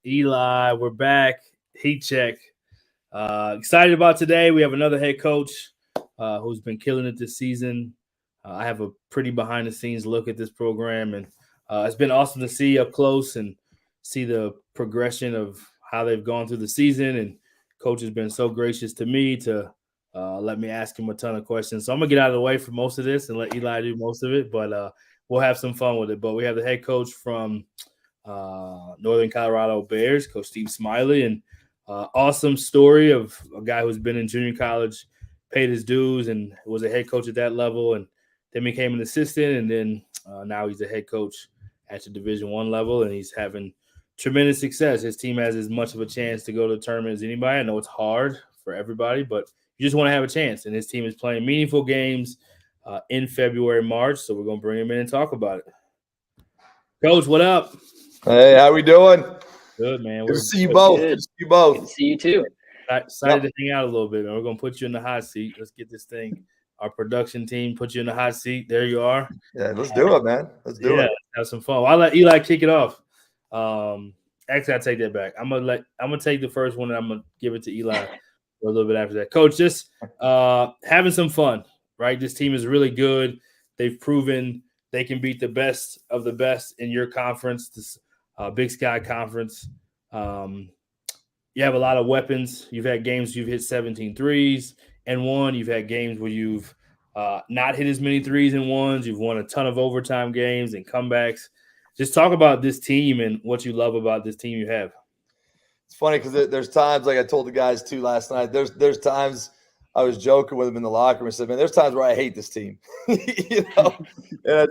Eli. We're back. Heat check. Excited about today. We have another head coach who's been killing it this season. I have a pretty behind-the-scenes look at this program, and it's been awesome to see up close and see the progression of how they've gone through the season. And coach has been so gracious to me to let me ask him a ton of questions. So I'm going to get out of the way for most of this and let Eli do most of it, but we'll have some fun with it. But we have the head coach from Northern Colorado Bears, Coach Steve SMILEY, and awesome story of a guy who's been in junior college, paid his dues, and was a head coach at that level, and then became an assistant, and then now he's a head coach at the Division I level, and he's having tremendous success. His team has as much of a chance to go to the tournament as anybody. I know it's hard for everybody, but you just want to have a chance, and his team is playing meaningful games in February, March, so we're going to bring him in and talk about it. Coach, what up? Hey, how we doing? Good, man. Good to see you both. Good to see you both. Good to see you too. Excited to hang out a little bit, man. We're going to put you in the hot seat. Let's get this thing. Our production team put you in the hot seat. There you are. Yeah, let's do it, man. Let's do it. Have some fun. Well, I'll let Eli kick it off. Actually, I take that back. I'm gonna take the first one and I'm gonna give it to Eli for a little bit after that. Coach, just having some fun, right? This team is really good. They've proven they can beat the best of the best in your conference, this Big Sky Conference. You have a lot of weapons. You've had games you've hit 17 threes and won. You've had games where you've not hit as many threes and ones. You've won a ton of overtime games and comebacks. Just talk about this team and what you love about this team you have. It's funny because there's times, like I told the guys too last night, there's times I was joking with them in the locker room and said, man, there's times where I hate this team. And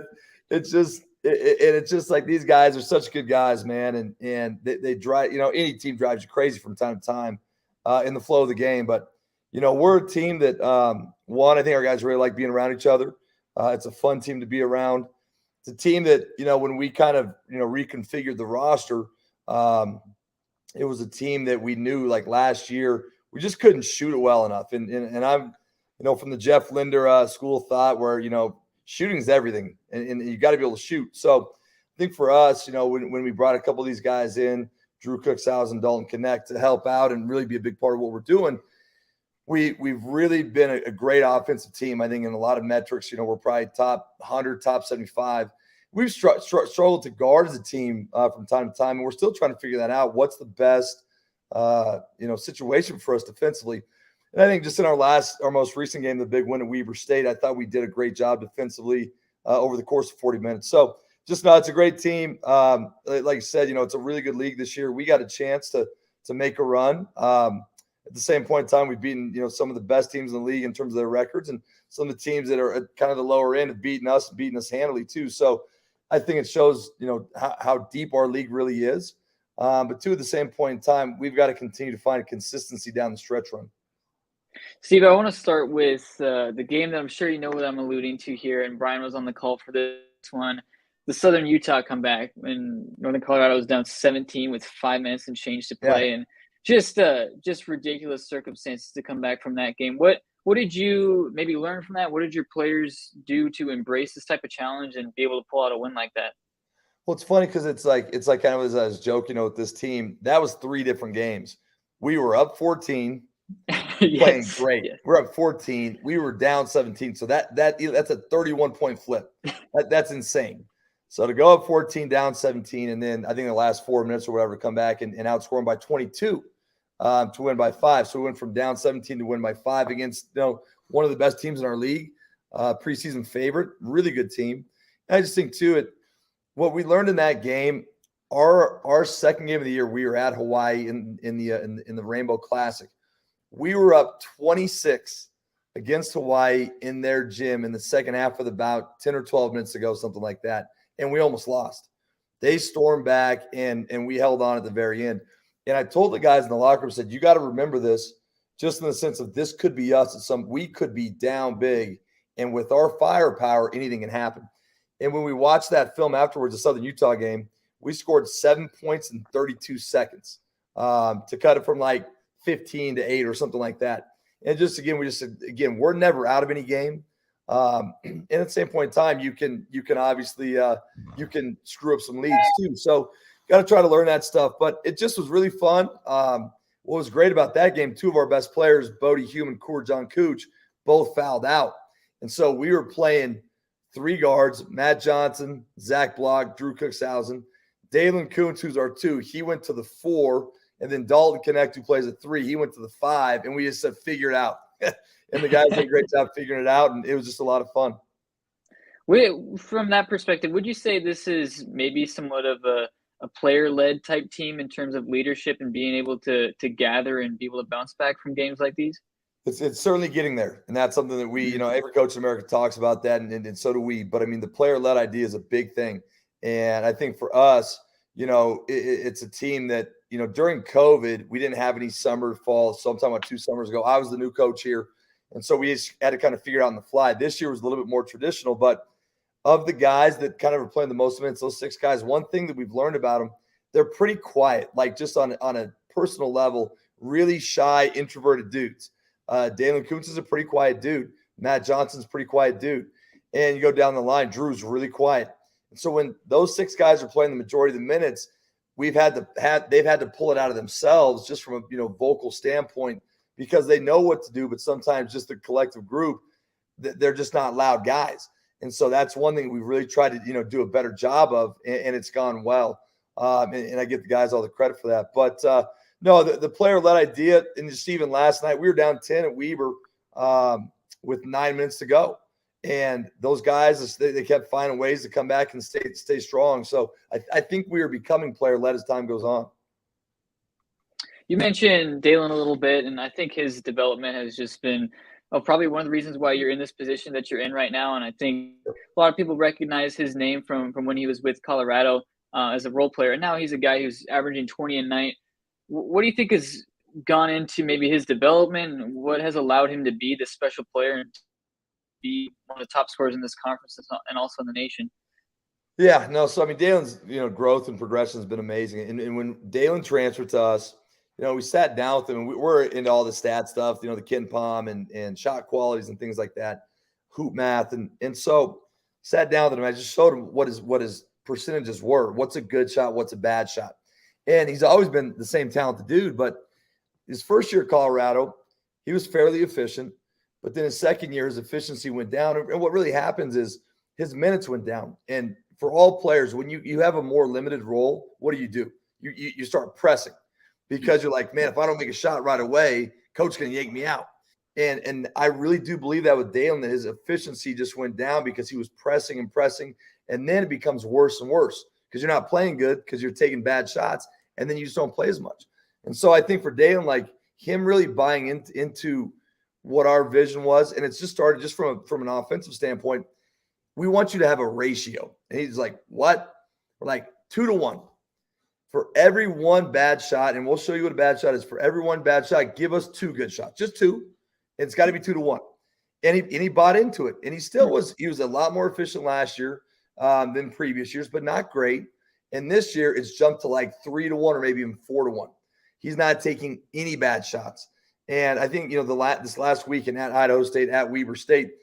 it's just like these guys are such good guys, man. And they drive, any team drives you crazy from time to time in the flow of the game. But, we're a team that, I think our guys really like being around each other. It's a fun team to be around. It's a team that, when we kind of, reconfigured the roster, it was a team that we knew like last year, we just couldn't shoot it well enough. And I'm, from the Jeff Linder school of thought where, shooting's everything and you got to be able to shoot. So I think for us, when we brought a couple of these guys in, Drew Cookshausen and Dalton Connect to help out and really be a big part of what we're doing, we've really been a great offensive team. I think in a lot of metrics, we're probably top 100, top 75. We've struggled to guard as a team from time to time, and we're still trying to figure that out. What's the best, situation for us defensively? And I think just in our most recent game, the big win at Weber State, I thought we did a great job defensively over the course of 40 minutes. So just it's a great team. Like you said, it's a really good league this year. We got a chance to make a run. At the same point in time, we've beaten, some of the best teams in the league in terms of their records, and some of the teams that are at kind of the lower end have beaten us handily too. So I think it shows, how deep our league really is. But too, at the same point in time, we've got to continue to find consistency down the stretch run. Steve, I want to start with the game that I'm sure you know what I'm alluding to here, and Brian was on the call for this one. The Southern Utah comeback when Northern Colorado was down 17 with 5 minutes and change to play, and just ridiculous circumstances to come back from that game. What did you maybe learn from that? What did your players do to embrace this type of challenge and be able to pull out a win like that? Well, it's funny because it's like kind of as I was joking, with this team, that was 3 different games. We were up 14, playing great. Yes. We're up 14. We were down 17. So that's a 31-point flip. That's insane. So to go up 14, down 17, and then I think the last 4 minutes or whatever, come back and outscore them by 22 to win by 5. So we went from down 17 to win by 5 against one of the best teams in our league, preseason favorite, really good team. And I just think too, what we learned in that game, our second game of the year, we were at Hawaii in the Rainbow Classic. We were up 26 against Hawaii in their gym in the second half with about 10 or 12 minutes ago, something like that. And we almost lost. They stormed back and we held on at the very end. And I told the guys in the locker room, said, you got to remember this, just in the sense of this could be us. We could be down big. And with our firepower, anything can happen. And when we watched that film afterwards, the Southern Utah game, we scored 7 points in 32 seconds to cut it from like 15 to 8 or something like that. And just again, we're never out of any game. And at the same point in time, you can obviously you can screw up some leads too. So got to try to learn that stuff. But it just was really fun. What was great about that game, two of our best players, Bodie Hume and Coor John Cooch, both fouled out. And so we were playing three guards, Matt Johnson, Zach Block, Drew Cookshausen. Dalen Kuntz, who's our 2, he went to the 4. And then Dalton Connect, who plays at 3, he went to the 5. And we just said, figure it out. And the guys did a great job figuring it out. And it was just a lot of fun. From that perspective, would you say this is maybe somewhat of a player-led type team in terms of leadership and being able to gather and be able to bounce back from games like these? It's certainly getting there. And that's something that we, every coach in America talks about that, and so do we. But, I mean, the player-led idea is a big thing. And I think for us, it's a team that, during COVID, we didn't have any summer, fall. So I'm talking about 2 summers ago. I was the new coach here. And so we just had to kind of figure it out on the fly. This year was a little bit more traditional, but of the guys that kind of are playing the most minutes, those 6 guys, one thing that we've learned about them, they're pretty quiet, like just on a personal level, really shy, introverted dudes. Dalen Kuntz is a pretty quiet dude. Matt Johnson's a pretty quiet dude. And you go down the line, Drew's really quiet. And so when those 6 guys are playing the majority of the minutes, they've had to pull it out of themselves just from a vocal standpoint, because they know what to do, but sometimes just the collective group, they're just not loud guys. And so that's one thing we really tried to, do a better job of, and it's gone well. And I give the guys all the credit for that. But, no, the player-led idea, and just even last night, we were down 10 at Weber with 9 minutes to go. And those guys, they kept finding ways to come back and stay strong. So I think we are becoming player-led as time goes on. You mentioned Dalen a little bit, and I think his development has just been probably one of the reasons why you're in this position that you're in right now. And I think a lot of people recognize his name from when he was with Colorado as a role player. And now he's a guy who's averaging 20 a night. What do you think has gone into maybe his development, and what has allowed him to be this special player and be one of the top scorers in this conference and also in the nation? Yeah, no. So, I mean, Dalen's, growth and progression has been amazing. And when Dalen transferred to us, we sat down with him, and we're into all the stat stuff, the Ken Palm and shot qualities and things like that, hoop math. And so sat down with him. I just showed him what his percentages were. What's a good shot? What's a bad shot? And he's always been the same talented dude, but his first year at Colorado, he was fairly efficient. But then his second year, his efficiency went down. And what really happens is his minutes went down. And for all players, when you have a more limited role, what do? You start pressing, because you're like, man, if I don't make a shot right away, coach can yank me out. And I really do believe that with Dalen, that his efficiency just went down because he was pressing and pressing. And then it becomes worse and worse because you're not playing good because you're taking bad shots, and then you just don't play as much. And so I think for Dalen, like him really buying into what our vision was, and it's just started just from an offensive standpoint, we want you to have a ratio. And he's like, what? We're like 2-to-1. For every one bad shot, and we'll show you what a bad shot is. For every one bad shot, give us 2 good shots, just 2. And it's got to be 2-to-1. And he bought into it. And he was a lot more efficient last year than previous years, but not great. And this year it's jumped to like 3-to-1 or maybe even 4-to-1. He's not taking any bad shots. And I think, this last weekend at Idaho State, at Weber State,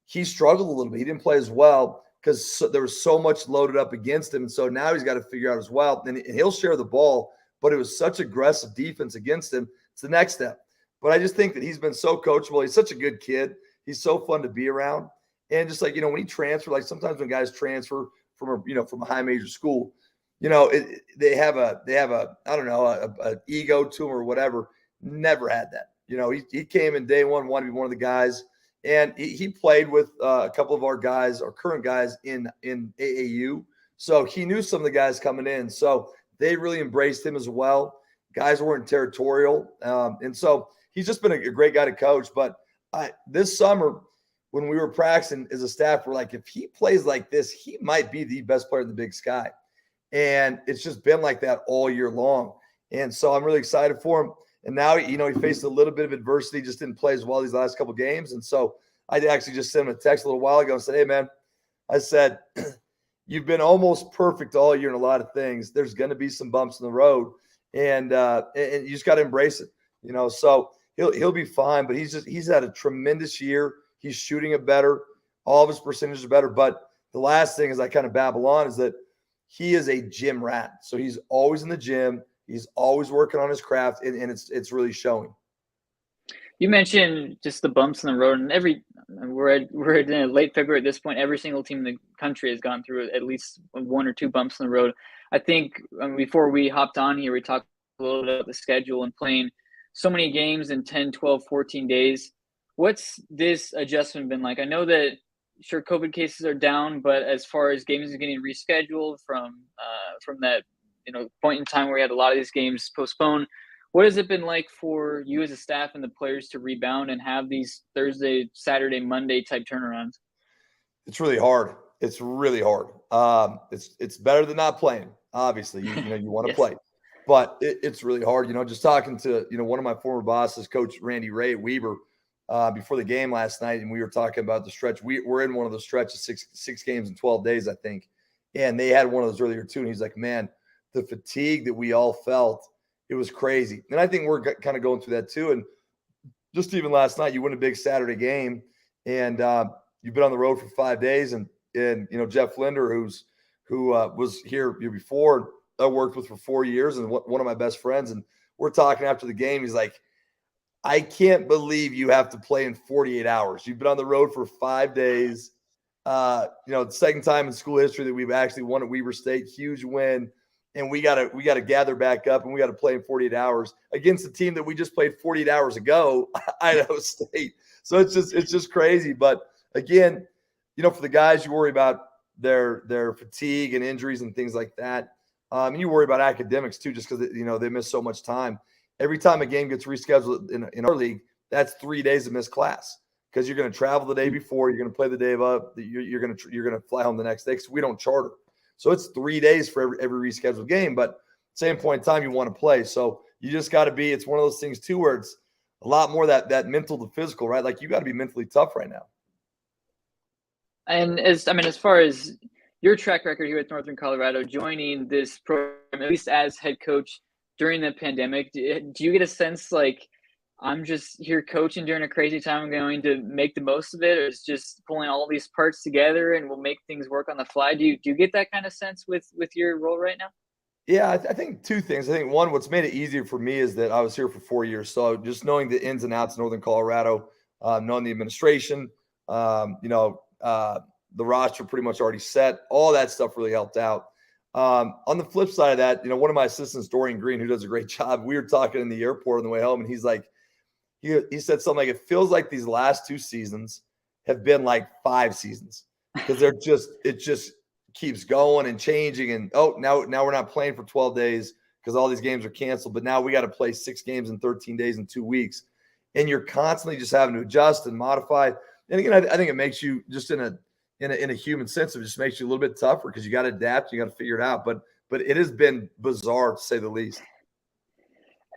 he struggled a little bit. He didn't play as well because there was so much loaded up against him. And so now he's got to figure out as well. And he'll share the ball, but it was such aggressive defense against him. It's the next step. But I just think that he's been so coachable. He's such a good kid. He's so fun to be around. And just like, when he transferred, like sometimes when guys transfer from a high major school, they have a I don't know, a ego to him or whatever. Never had that. He came in day one, wanted to be one of the guys. And he played with a couple of our guys, our current guys in AAU. So he knew some of the guys coming in. So they really embraced him as well. Guys weren't territorial. And so he's just been a great guy to coach. But this summer, when we were practicing as a staff, we're like, if he plays like this, he might be the best player in the Big Sky. And it's just been like that all year long. And so I'm really excited for him. And now, he faced a little bit of adversity, just didn't play as well these last couple of games. And so I actually just sent him a text a little while ago and said, hey, man, I said, you've been almost perfect all year in a lot of things. There's going to be some bumps in the road, and you just got to embrace it, So he'll be fine, but he's had a tremendous year. He's shooting it better. All of his percentages are better. But the last thing is I kind of babble on is that he is a gym rat. So he's always in the gym. He's always working on his craft, and it's really showing. You mentioned just the bumps in the road, and we're in late February at this point. Every single team in the country has gone through at least one or two bumps in the road. I think before we hopped on here, we talked a little bit about the schedule and playing so many games in 10, 12, 14 days. What's this adjustment been like? I know that sure COVID cases are down, but as far as games are getting rescheduled from that point in time where we had a lot of these games postponed, what has it been like for you as a staff and the players to rebound and have these Thursday, Saturday, Monday type turnarounds? It's really hard. It's really hard. It's better than not playing. Obviously, you want to Yes. play, but it's really hard. Just talking to one of my former bosses, Coach Randy Ray at Weber, before the game last night, and we were talking about the stretch. We're in one of those stretches, six games in 12 days, I think, and they had one of those earlier too. And he's like, "Man, the fatigue that we all felt." It was crazy. And I think we're kind of going through that too. And just even last night, you win a big Saturday game and you've been on the road for 5 days. And Jeff Linder, who was here before, I worked with for 4 years and one of my best friends. And we're talking after the game. He's like, I can't believe you have to play in 48 hours. You've been on the road for 5 days. The second time in school history that we've actually won at Weber State, huge win. And we gotta gather back up, and we got to play in 48 hours against a team that we just played 48 hours ago, Idaho State. So it's just crazy. But again, for the guys, you worry about their fatigue and injuries and things like that. And you worry about academics too, just because they miss so much time. Every time a game gets rescheduled in our league, that's 3 days of missed class because you're going to travel the day before, you're going to play the day of, you're going to fly home the next day because we don't charter. So it's 3 days for every rescheduled game, but same point in time you want to play. So you just got to be, it's one of those things too, where it's a lot more that mental to physical, right? Like you got to be mentally tough right now. And as far as your track record here at Northern Colorado, joining this program, at least as head coach during the pandemic, do you get a sense like I'm just here coaching during a crazy time, I'm going to make the most of it, or is just pulling all these parts together and we'll make things work on the fly? Do you get that kind of sense with your role right now? Yeah, I think two things. I think one, what's made it easier for me is that I was here for 4 years. So just knowing the ins and outs of Northern Colorado, knowing the administration, the roster pretty much already set, all that stuff really helped out. On the flip side of that, one of my assistants, Dorian Green, who does a great job, we were talking in the airport on the way home, and he's like, he said something like, it feels like these last 2 seasons have been like 5 seasons because it just keeps going and changing. And, now we're not playing for 12 days because all these games are canceled, but now we got to play 6 games in 13 days in 2 weeks. And you're constantly just having to adjust and modify. And again, I think it makes you just in a human sense, it just makes you a little bit tougher because you got to adapt, you got to figure it out. But it has been bizarre to say the least.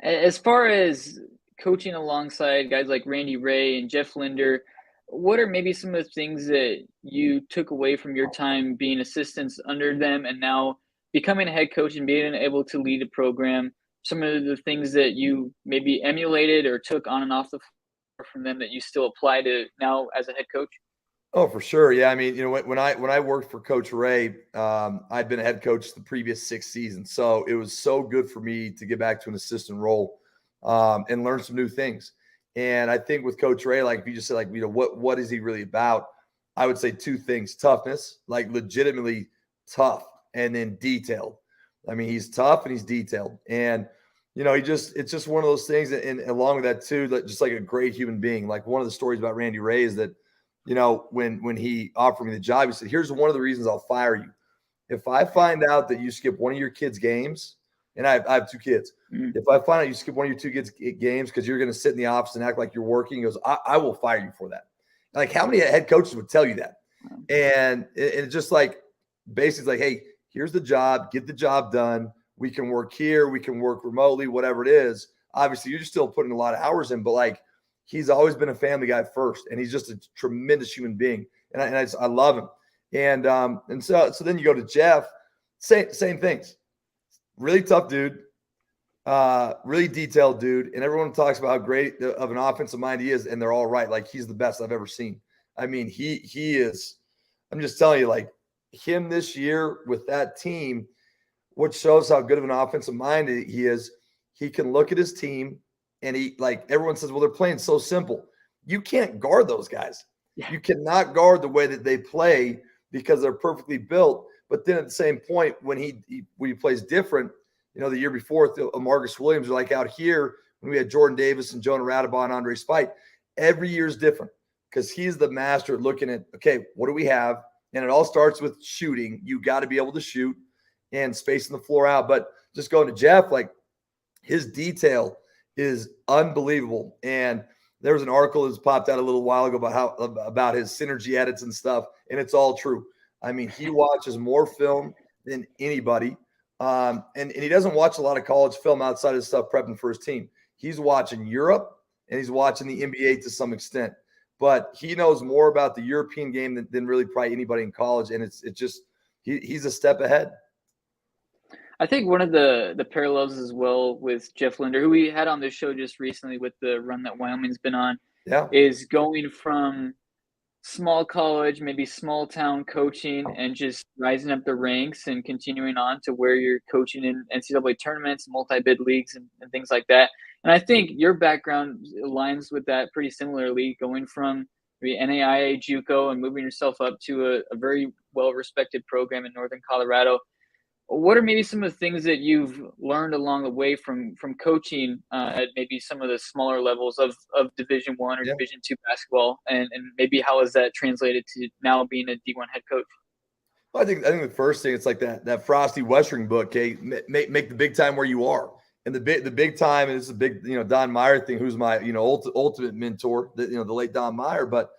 As far as coaching alongside guys like Randy Ray and Jeff Linder, what are maybe some of the things that you took away from your time being assistants under them and now becoming a head coach and being able to lead a program? Some of the things that you maybe emulated or took on and off the floor from them that you still apply to now as a head coach? Oh, for sure. Yeah. I mean, when I worked for Coach Ray, I'd been a head coach the previous 6 seasons. So it was so good for me to get back to an assistant role and learn some new things. And I think with Coach Ray, like if you just say like, what is he really about? I would say 2 things: toughness, like legitimately tough, and then detailed. I mean, he's tough and he's detailed. And, it's just one of those things. And along with that too, just like a great human being. Like one of the stories about Randy Ray is that, when he offered me the job, he said, here's one of the reasons I'll fire you. If I find out that you skip one of your kids' games, and I have 2 kids. If I find out you skip one of your 2 kids' games because you're going to sit in the office and act like you're working, he goes, I will fire you for that. Like, how many head coaches would tell you that? And it's just like, basically like, hey, here's the job, get the job done. We can work here, we can work remotely, whatever it is. Obviously, you're just still putting a lot of hours in, but like, he's always been a family guy first, and he's just a tremendous human being, and I love him. And so then you go to Jeff, same things. Really tough dude, really detailed dude, and everyone talks about how great of an offensive mind he is, and they're all right. Like, he's the best I've ever seen. I mean, he is. I'm just telling you, like, him this year with that team, what shows how good of an offensive mind he is, he can look at his team and he, like everyone says, well, they're playing so simple. You can't guard those guys. Yeah. You cannot guard the way that they play because they're perfectly built. But then at the same point, when he plays different, the year before, Marcus Williams, like out here, when we had Jordan Davis and Jonah Radabon and Andre Spite, every year is different because he's the master at looking at, okay, what do we have? And it all starts with shooting. You got to be able to shoot and spacing the floor out. But just going to Jeff, like his detail is unbelievable. And there was an article that was popped out a little while ago about his synergy edits and stuff, and it's all true. I mean, he watches more film than anybody, and he doesn't watch a lot of college film outside of stuff prepping for his team. He's watching Europe, and he's watching the NBA to some extent. But he knows more about the European game than really probably anybody in college, and it's just he's a step ahead. I think one of the parallels as well with Jeff Linder, who we had on this show just recently with the run that Wyoming's been on, is going from small college, maybe small town coaching and just rising up the ranks and continuing on to where you're coaching in NCAA tournaments, multi-bid leagues and things like that. And I think your background aligns with that pretty similarly, going from the NAIA JUCO and moving yourself up to a very well-respected program in Northern Colorado. What are maybe some of the things that you've learned along the way from coaching at maybe some of the smaller levels of Division I or Division II basketball, and maybe how has that translated to now being a D1 head coach? Well, I think the first thing, it's like that Frosty Westring book, okay, make the big time where you are. And the big time, and it's a big, Don Meyer thing, who's my, ultimate mentor, the late Don Meyer. But,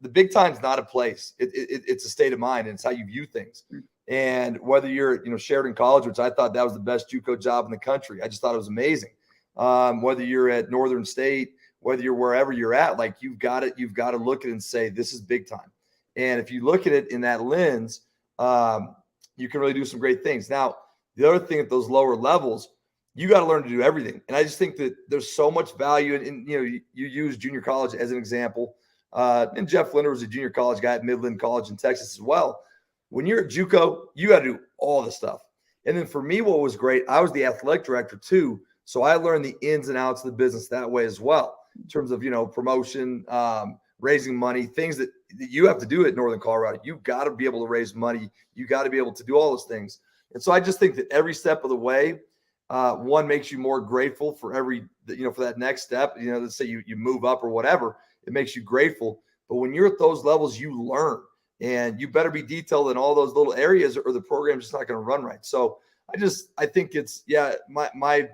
the big time's not a place. It's a state of mind, and it's how you view things. And whether you're at, Sheridan College, which I thought that was the best JUCO job in the country, I just thought it was amazing. Whether you're at Northern State, whether you're wherever you're at, like you've got to look at it and say, this is big time. And if you look at it in that lens, you can really do some great things. Now, the other thing at those lower levels, you got to learn to do everything. And I just think that there's so much value in you use junior college as an example. And Jeff Linder was a junior college guy at Midland College in Texas as well. When you're at JUCO, you got to do all the stuff. And then for me, what was great, I was the athletic director too. So I learned the ins and outs of the business that way as well, in terms of, promotion, raising money, things that you have to do at Northern Colorado. You've got to be able to raise money. You got to be able to do all those things. And so I just think that every step of the way, one makes you more grateful for for that next step. Let's say you move up or whatever, it makes you grateful. But when you're at those levels, you learn. And you better be detailed in all those little areas or the program's just not going to run right. So I think it's, my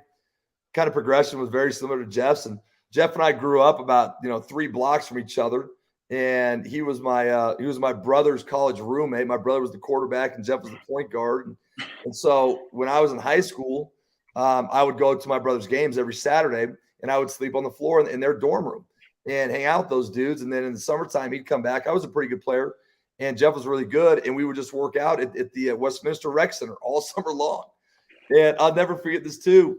kind of progression was very similar to Jeff's. And Jeff and I grew up about, 3 blocks from each other. And he was my brother's college roommate. My brother was the quarterback and Jeff was the point guard. And so when I was in high school, I would go to my brother's games every Saturday and I would sleep on the floor in their dorm room and hang out with those dudes. And then in the summertime, he'd come back. I was a pretty good player. And Jeff was really good, and we would just work out at the Westminster Rec Center all summer long. And I'll never forget this too.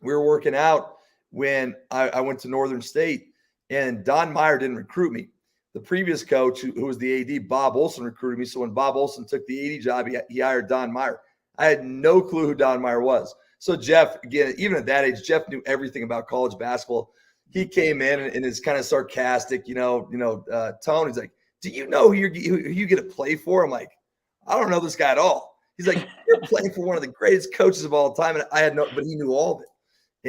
We were working out when I went to Northern State, and Don Meyer didn't recruit me. The previous coach, who was the AD, Bob Olson, recruited me. So when Bob Olson took the AD job, he hired Don Meyer. I had no clue who Don Meyer was. So Jeff, again, even at that age, Jeff knew everything about college basketball. He came in and is kind of sarcastic, tone. He's like, do you know who you get to play for? I'm like, I don't know this guy at all. He's like, you're playing for one of the greatest coaches of all time. And I had but he knew all of it.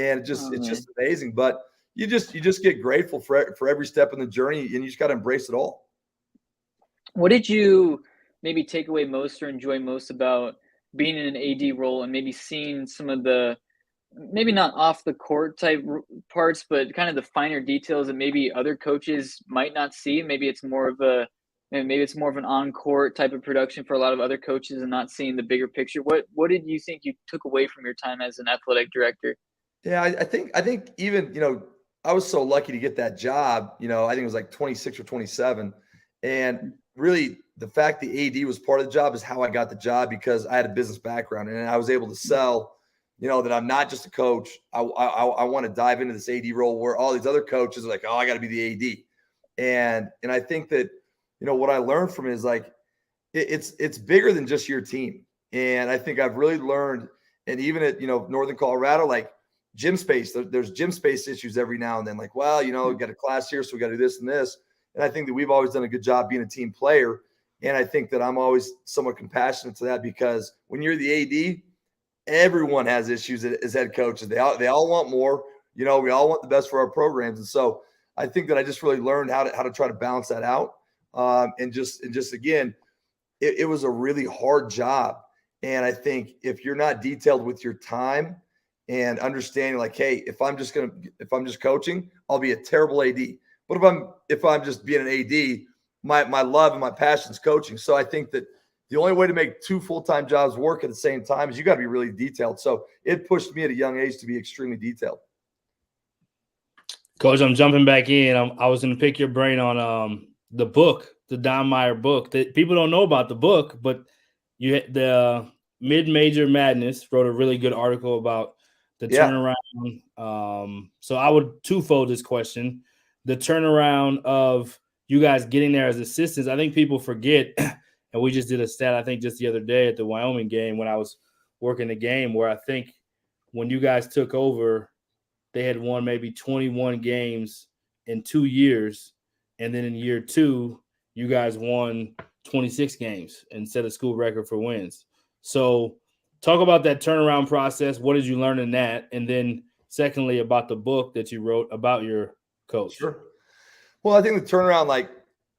And it's just amazing. But you just get grateful for every step in the journey, and you just got to embrace it all. What did you maybe take away most or enjoy most about being in an AD role and maybe seeing some of the, maybe not off the court type parts, but kind of the finer details that maybe other coaches might not see? Maybe it's more of an on-court type of production for a lot of other coaches and not seeing the bigger picture. What did you think you took away from your time as an athletic director? Yeah, I think even, I was so lucky to get that job. I think it was like 26 or 27. And really the fact the AD was part of the job is how I got the job, because I had a business background and I was able to sell that I'm not just a coach. I want to dive into this AD role where all these other coaches are like, oh, I got to be the AD. And I think that, what I learned from it is like, it's bigger than just your team. And I think I've really learned, and even at, Northern Colorado, like gym space, there's gym space issues every now and then. Like, well, we got a class here, so we got to do this and this. And I think that we've always done a good job being a team player. And I think that I'm always somewhat compassionate to that, because when you're the AD, everyone has issues as head coaches. They all want more. We all want the best for our programs. And so I think that I just really learned how to try to balance that out. And just again, it was a really hard job. And I think if you're not detailed with your time and understanding, like, hey, if I'm just coaching, I'll be a terrible AD. But if I'm just being an AD, my love and my passion is coaching. So I think that the only way to make two full-time jobs work at the same time is you got to be really detailed. So it pushed me at a young age to be extremely detailed. Coach, I'm jumping back in. I was going to pick your brain on the book, the Don Meyer book. That people don't know about the book, but the Mid-Major Madness wrote a really good article about the turnaround. So I would twofold this question: the turnaround of you guys getting there as assistants. I think people forget, and we just did a stat, I think just the other day at the Wyoming game when I was working the game, where I think when you guys took over, they had won maybe 21 games in 2 years. And then in year 2, you guys won 26 games and set a school record for wins. So talk about that turnaround process. What did you learn in that? And then secondly, about the book that you wrote about your coach. Sure. Well, I think the turnaround, like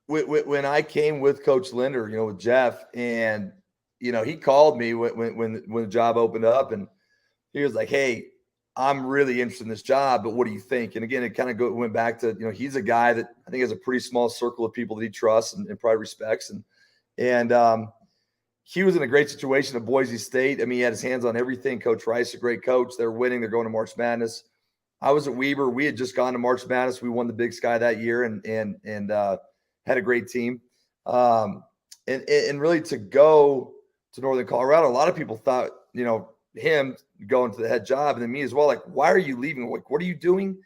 when I came with Coach Linder, with Jeff, and, he called me when the job opened up, and he was like, hey, I'm really interested in this job, but what do you think? And again, it kind of went back to, he's a guy that I think has a pretty small circle of people that he trusts and probably respects. And he was in a great situation at Boise State. I mean, he had his hands on everything. Coach Rice, a great coach. They're winning. They're going to March Madness. I was at Weber. We had just gone to March Madness. We won the Big Sky that year and had a great team. And really to go to Northern Colorado, a lot of people thought, him going to the head job, and then me as well. Like, why are you leaving? Like, what are you doing?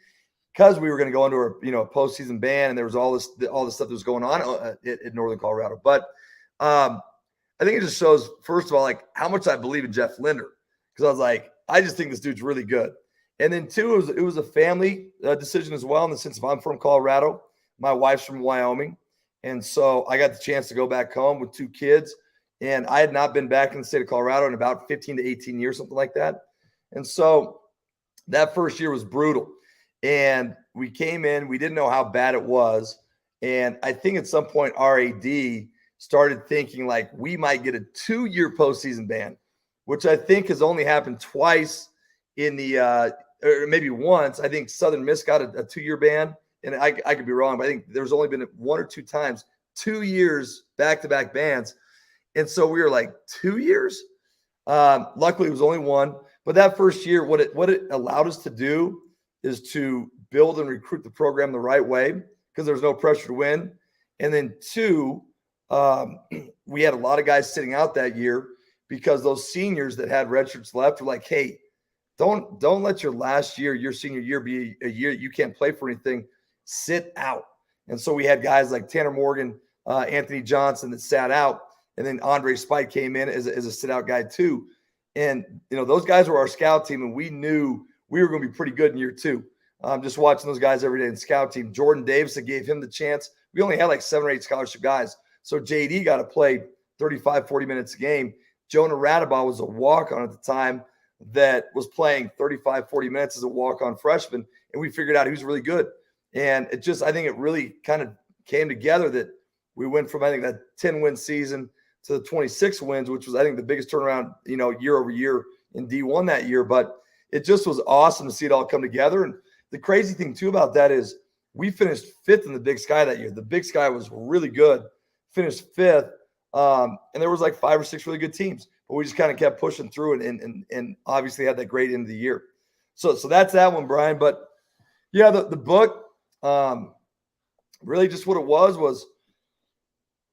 Because we were going to go into a postseason ban, and there was all this stuff that was going on at Northern Colorado. But I think it just shows, first of all, like how much I believe in Jeff Linder, because I was like, I just think this dude's really good. And then two, it was a family decision as well, in the sense of I'm from Colorado, my wife's from Wyoming, and so I got the chance to go back home with 2 kids. And I had not been back in the state of Colorado in about 15 to 18 years, something like that. And so that first year was brutal. And we came in, we didn't know how bad it was. And I think at some point our AD started thinking like we might get a 2-year postseason ban, which I think has only happened twice in the or maybe once. I think Southern Miss got a 2-year ban. And I could be wrong, but I think there's only been 1 or 2 times, 2 years back-to-back bans. And so we were like, 2 years? Luckily, it was only 1. But that first year, what it allowed us to do is to build and recruit the program the right way, because there was no pressure to win. And then 2, we had a lot of guys sitting out that year because those seniors that had redshirts left were like, hey, don't let your senior year be a year you can't play for anything. Sit out. And so we had guys like Tanner Morgan, Anthony Johnson that sat out. And then Andre Spike came in as a sit-out guy too. And, those guys were our scout team, and we knew we were going to be pretty good in year 2. Just watching those guys every day in scout team. Jordan Davison gave him the chance. We only had like 7 or 8 scholarship guys. So JD got to play 35, 40 minutes a game. Jonah Radabah was a walk-on at the time that was playing 35, 40 minutes as a walk-on freshman, and we figured out he was really good. And I think it really kind of came together that we went from, I think, that 10-win season to the 26 wins, which was, I think, the biggest turnaround, year over year in D1 that year. But it just was awesome to see it all come together. And the crazy thing, too, about that is we finished 5th in the Big Sky that year. The Big Sky was really good, finished 5th. And there was like 5 or 6 really good teams. But we just kind of kept pushing through and obviously had that great end of the year. So that's that one, Brian. But, yeah, the book, really just what it was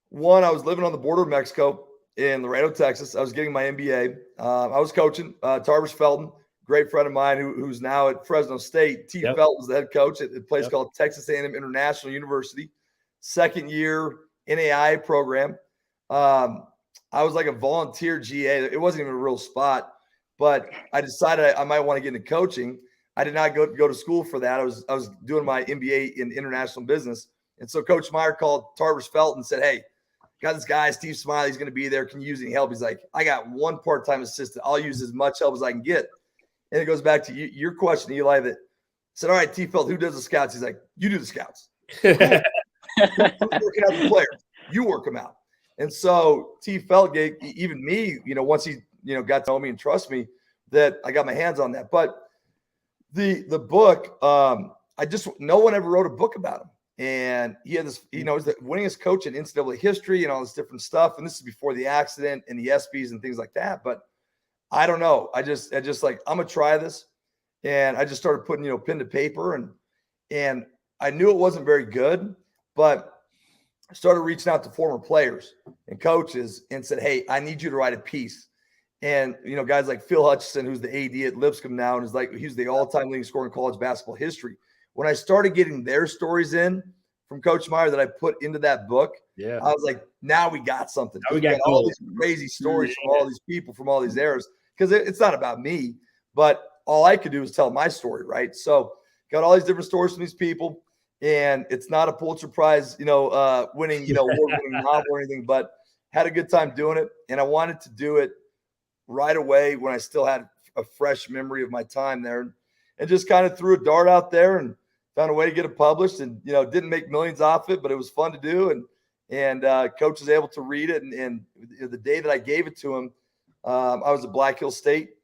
one, I was living on the border of Mexico in Laredo, Texas. I was getting my MBA. I was coaching Tarvis Felton, great friend of mine who's now at Fresno State. T. Felton was the head coach at a place called Texas A&M International University. 2nd year NAIA program. I was like a volunteer GA. It wasn't even a real spot, but I decided I might want to get into coaching. I did not go to school for that. I was doing my MBA in international business. And so Coach Meyer called Tarvis Felton and said, hey, got this guy, Steve Smiley, he's going to be there. Can you use any help? He's like, I got one part-time assistant. I'll use as much help as I can get. And it goes back to your question, Eli, that said, all right, T. Felt, who does the scouts? He's like, you do the scouts. Cool. Who's working out the players? You work them out. And so T. Felt gave even me, once he, got to know me and trust me, that I got my hands on that. But the book, no one ever wrote a book about him. And he had this, he's the winningest coach in NCAA history and all this different stuff. And this is before the accident and the ESPYs and things like that. But I don't know. I just like, I'm going to try this. And I just started putting, pen to paper and I knew it wasn't very good, but I started reaching out to former players and coaches and said, hey, I need you to write a piece. And, guys like Phil Hutchinson, who's the AD at Lipscomb now, and is like, he's the all-time leading scorer in college basketball history. When I started getting their stories in from Coach Meyer that I put into that book, I was like, now we got something. Now we got all these crazy stories from all these people from all these eras. Because it's not about me, but all I could do is tell my story, right? So got all these different stories from these people. And it's not a Pulitzer Prize, winning, award-winning novel or anything, but had a good time doing it. And I wanted to do it right away when I still had a fresh memory of my time there, and just kind of threw a dart out there and found a way to get it published. And didn't make millions off it, but it was fun to do. And coach was able to read it. And the day that I gave it to him, I was at Black Hill State.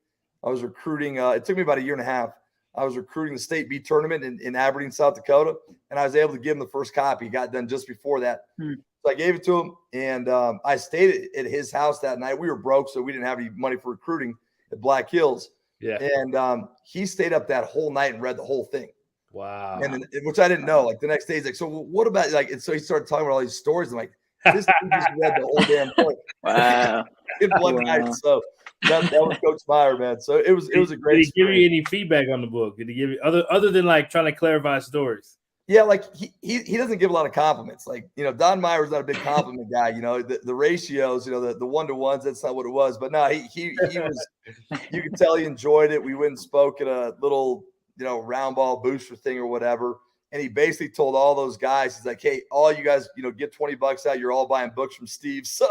I was recruiting. It took me about a year and a half. I was recruiting the state B tournament in Aberdeen, South Dakota, and I was able to give him the first copy. Got done just before that. So I gave it to him, and I stayed at his house that night. We were broke, so we didn't have any money for recruiting at Black Hills. Yeah. And he stayed up that whole night and read the whole thing. Wow. And then, which I didn't know. Like the next day, he's like, so what about and so he started talking about all these stories. I'm like, this dude just read the whole damn thing. Wow. In one night. So that was Coach Meyer, man. So it was a great. Did he give you any feedback on the book? Did he give you other than like trying to clarify stories? Yeah, like he doesn't give a lot of compliments. Like, Don Meyer's not a big compliment guy. The ratios, the 1-to-1s, that's not what it was. But no, he was, you could tell he enjoyed it. We went and spoke at a little, round ball booster thing or whatever. And he basically told all those guys, he's like, hey, all you guys, get $20 out. You're all buying books from Steve. So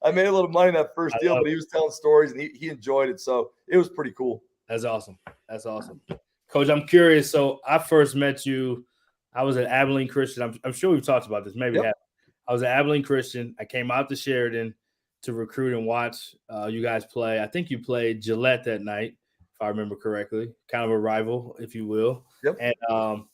I made a little money in that first deal, but he was telling stories and he enjoyed it. So it was pretty cool. That's awesome. That's awesome. Coach, I'm curious. So I first met you. I was at Abilene Christian. I'm sure we've talked about this. Maybe I was at Abilene Christian. I came out to Sheridan to recruit and watch you guys play. I think you played Gillette that night, if I remember correctly. Kind of a rival, if you will. Yep. And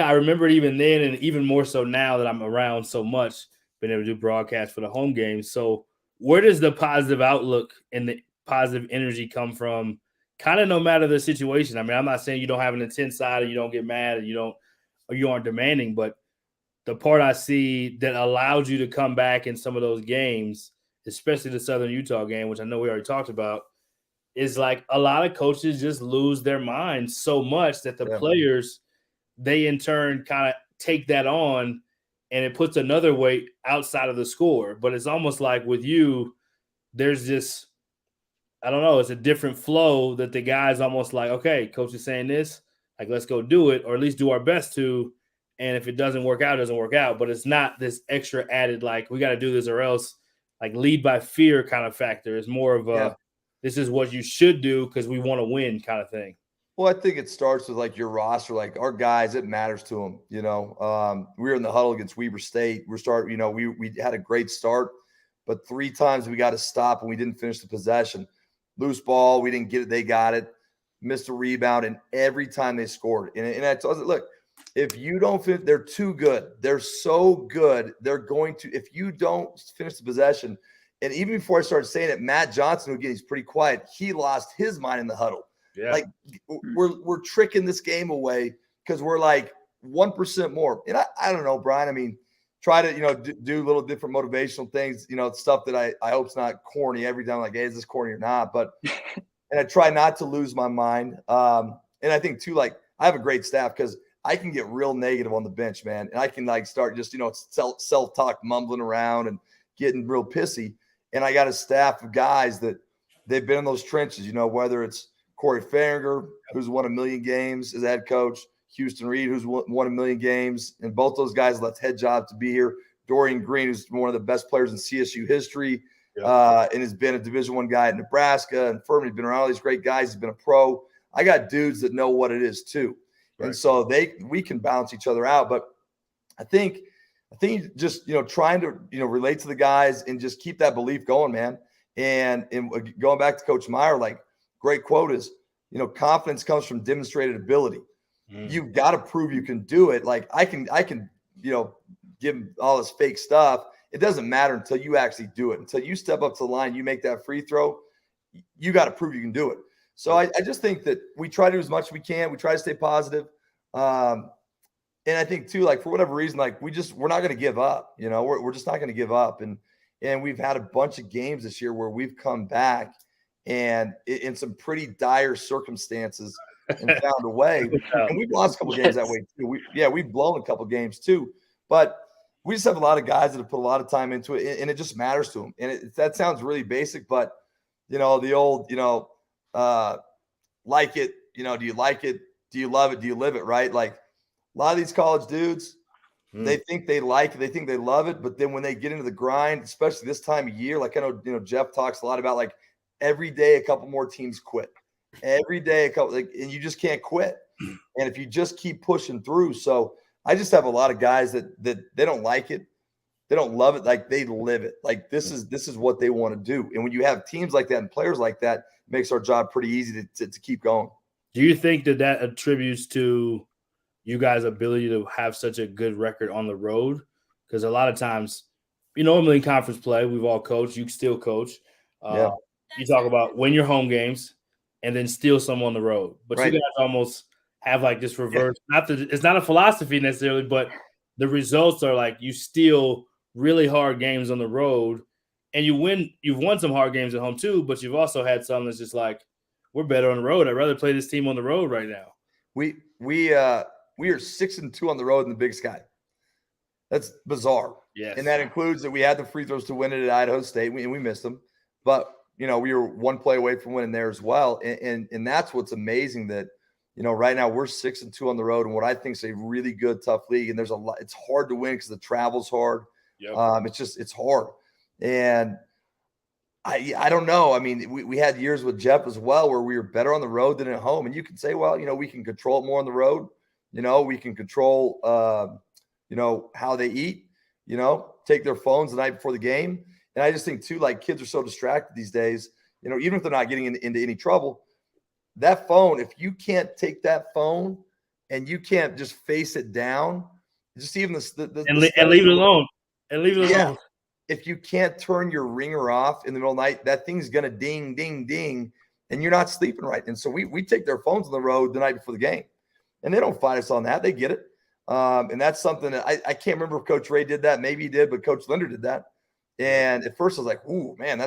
I remember it even then, and even more so now that I'm around so much, being able to do broadcasts for the home games. So where does the positive outlook and the positive energy come from? Kind of no matter the situation. I mean, I'm not saying you don't have an intense side or you don't get mad or you aren't demanding, but the part I see that allowed you to come back in some of those games, especially the Southern Utah game, which I know we already talked about, is like a lot of coaches just lose their minds so much that the players, they in turn kind of take that on, and it puts another weight outside of the score. But it's almost like with you, there's this, I don't know, it's a different flow that the guy's almost like, okay, coach is saying this, like, let's go do it, or at least do our best to. And if it doesn't work out, it doesn't work out. But it's not this extra added, like, we got to do this or else, like, lead by fear kind of factor. It's more of a, this is what you should do because we want to win kind of thing. Well, I think it starts with, like, your roster, like our guys, it matters to them. We were in the huddle against Weber State. We had a great start, but 3 times we got to stop and we didn't finish the possession. Loose ball, we didn't get it, they got it. Missed a rebound, and every time they scored. And I told them, look, if you don't finish, they're too good. They're so good. They're going to, if you don't finish the possession, and even before I started saying it, Matt Johnson, who again, he's pretty quiet, he lost his mind in the huddle. Yeah. Like, we're tricking this game away because we're like 1% more. And I don't know, Brian. I mean, try to, do little different motivational things, stuff that I hope's not corny every time. Like, hey, is this corny or not? But and I try not to lose my mind. And I think too, like, I have a great staff because I can get real negative on the bench, man. And I can, like, start just, self-talk mumbling around and getting real pissy. And I got a staff of guys that they've been in those trenches, whether it's Corey Farringer, who's won 1 million games as head coach, Houston Reed, who's won 1 million games, and both those guys left head jobs to be here. Dorian Green, who's one of the best players in CSU history, and has been a Division I guy at Nebraska, and Furman's been around all these great guys. He's been a pro. I got dudes that know what it is too, and so we can balance each other out. But I think just trying to relate to the guys and just keep that belief going, man. And going back to Coach Meyer, like great quote is, confidence comes from demonstrated ability. You've got to prove you can do it. Like I can give him all this fake stuff. It doesn't matter until you actually do it. Until you step up to the line, you make that free throw, you got to prove you can do it. So I just think that we try to do as much as we can. We try to stay positive. And I think too, like for whatever reason, like we're not going to give up. We're just not going to give up. And we've had a bunch of games this year where we've come back and in some pretty dire circumstances and found a way. And we've lost a couple games that way too. We've blown a couple games too. But we just have a lot of guys that have put a lot of time into it, and it just matters to them. And that sounds really basic, but the old, like it, do you like it? Do you love it? Do you live it? Right? Like a lot of these college dudes, they think they like it, they think they love it, but then when they get into the grind, especially this time of year, like I know, Jeff talks a lot about like every day a couple more teams quit. Every day a couple, and you just can't quit. And if you just keep pushing through, so I just have a lot of guys that they don't like it. They don't love it. Like they live it. Like this is what they want to do. And when you have teams like that and players like that, it makes our job pretty easy to keep going. Do you think that attributes to you guys' ability to have such a good record on the road? Because a lot of times, normally in conference play, we've all coached. You still coach. You talk about win your home games and then steal some on the road. But you guys almost have like this reverse. It's not a philosophy necessarily, but the results are like you steal really hard games on the road and you win. You've won some hard games at home too, but you've also had some that's just like, we're better on the road. I'd rather play this team on the road right now. We are 6-2 on the road in the Big Sky. That's bizarre. Yes. And that includes that we had the free throws to win it at Idaho State, and we missed them. But, we were one play away from winning there as well. And that's what's amazing that, right now we're 6-2 on the road, and what I think is a really good, tough league. And there's a lot. It's hard to win because the travel's hard. Yep. It's hard. And I don't know. I mean, we had years with Jeff as well where we were better on the road than at home. And you can say, well, we can control it more on the road. We can control, how they eat, take their phones the night before the game. And I just think too, like kids are so distracted these days, even if they're not getting into any trouble, that phone, if you can't take that phone and you can't just face it down, just even and leave it alone. And leave it alone. If you can't turn your ringer off in the middle of the night, that thing's going to ding, ding, ding, and you're not sleeping right. And so we take their phones on the road the night before the game, and they don't fight us on that. They get it. And that's something that I can't remember if Coach Ray did that. Maybe he did, but Coach Linder did that. And at first I was like, ooh, man,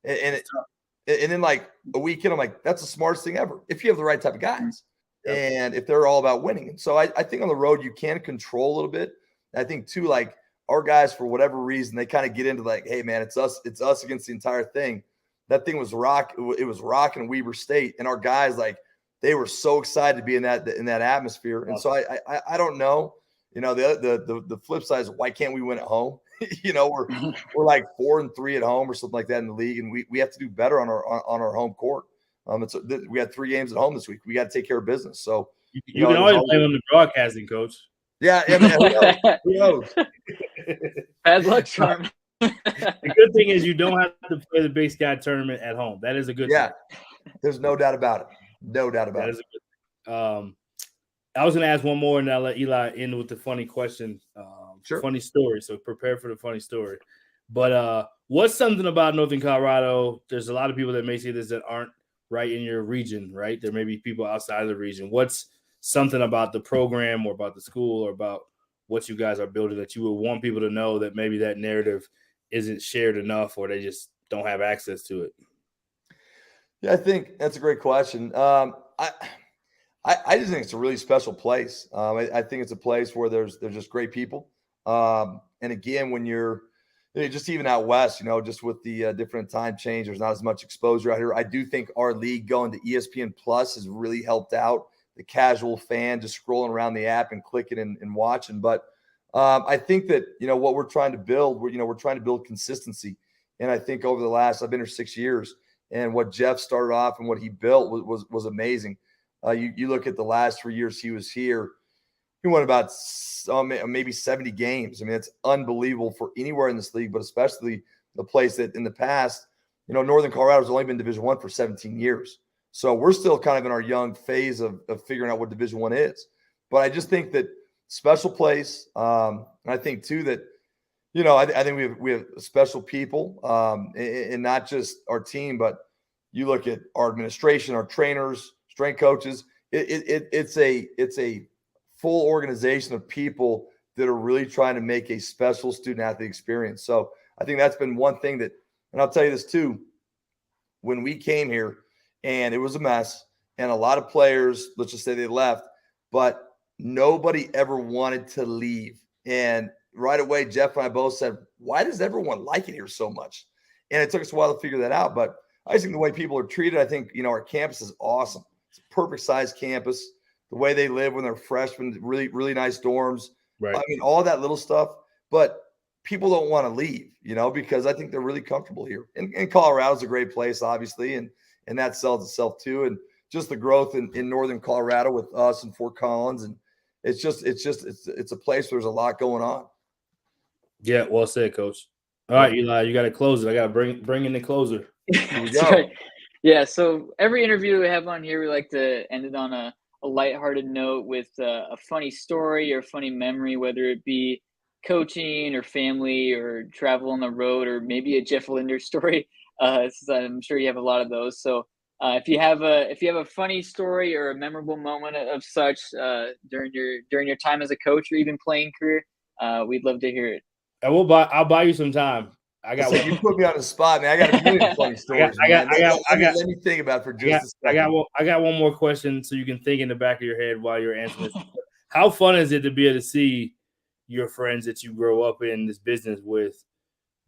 and then like a week in, I'm like, that's the smartest thing ever. If you have the right type of guys and if they're all about winning. And so I think on the road, you can control a little bit. I think too, like our guys, for whatever reason, they kind of get into like, hey man, it's us against the entire thing. That thing was it was rocking Weber State. And our guys, like, they were so excited to be in that atmosphere. And so I don't know, the flip side is why can't we win at home? We're like 4-3 at home or something like that in the league, and we have to do better on our home court. We had 3 games at home this week. We got to take care of business. So you can always blame on the broadcasting, coach. Yeah, man, who knows? Bad luck, Charm. The good thing is you don't have to play the Big Sky tournament at home. That is a good thing. There's no doubt about it. No doubt about it. I was going to ask one more, and I'll let Eli end with the funny question. Sure. Funny story. So prepare for the funny story. But what's something about Northern Colorado? There's a lot of people that may say this that aren't right in your region, right? There may be people outside of the region. What's something about the program or about the school or about what you guys are building that you would want people to know that maybe that narrative isn't shared enough or they just don't have access to it? Yeah, I think that's a great question. I just think it's a really special place. I think it's a place where there's just great people. And again, when you're just even out west, just with the different time change, there's not as much exposure out here. I do think our league going to ESPN Plus has really helped out the casual fan just scrolling around the app and clicking and watching. But I think that, what we're trying to build, we're trying to build consistency. And I think over the last, I've been here 6 years, and what Jeff started off and what he built was amazing. You look at the last 3 years he was here, he won about maybe 70 games. I mean, it's unbelievable for anywhere in this league, but especially the place that in the past, Northern Colorado's only been Division I for 17 years. So we're still kind of in our young phase of figuring out what Division I is. But I just think that special place. And I think too that, I think we have special people, and not just our team, but you look at our administration, our trainers, strength coaches. It's a full organization of people that are really trying to make a special student athlete experience. So I think that's been one thing that, and I'll tell you this too, when we came here and it was a mess and a lot of players, let's just say they left, but nobody ever wanted to leave. And right away, Jeff and I both said, why does everyone like it here so much? And it took us a while to figure that out. But I think the way people are treated, I think, our campus is awesome. It's a perfect size campus. The way they live when they're freshmen, really, really nice dorms. Right. I mean, all that little stuff. But people don't want to leave, because I think they're really comfortable here. And Colorado's a great place, obviously, and that sells itself too. And just the growth in Northern Colorado with us and Fort Collins, and it's a place where there's a lot going on. Yeah, well said, Coach. All right, Eli, you got to close it. I got to bring in the closer. That's right. Yeah, so every interview we have on here, we like to end it on a lighthearted note with a funny story or funny memory, whether it be coaching or family or travel on the road or maybe a Jeff Linder story. I'm sure you have a lot of those. So if you have a funny story or a memorable moment of such during your time as a coach or even playing career, we'd love to hear it. I'll buy you some time. I got one. You put me on the spot, man. I got a million funny stories. Let me think about it for just a second. I got one more question so you can think in the back of your head while you're answering this. How fun is it to be able to see your friends that you grow up in this business with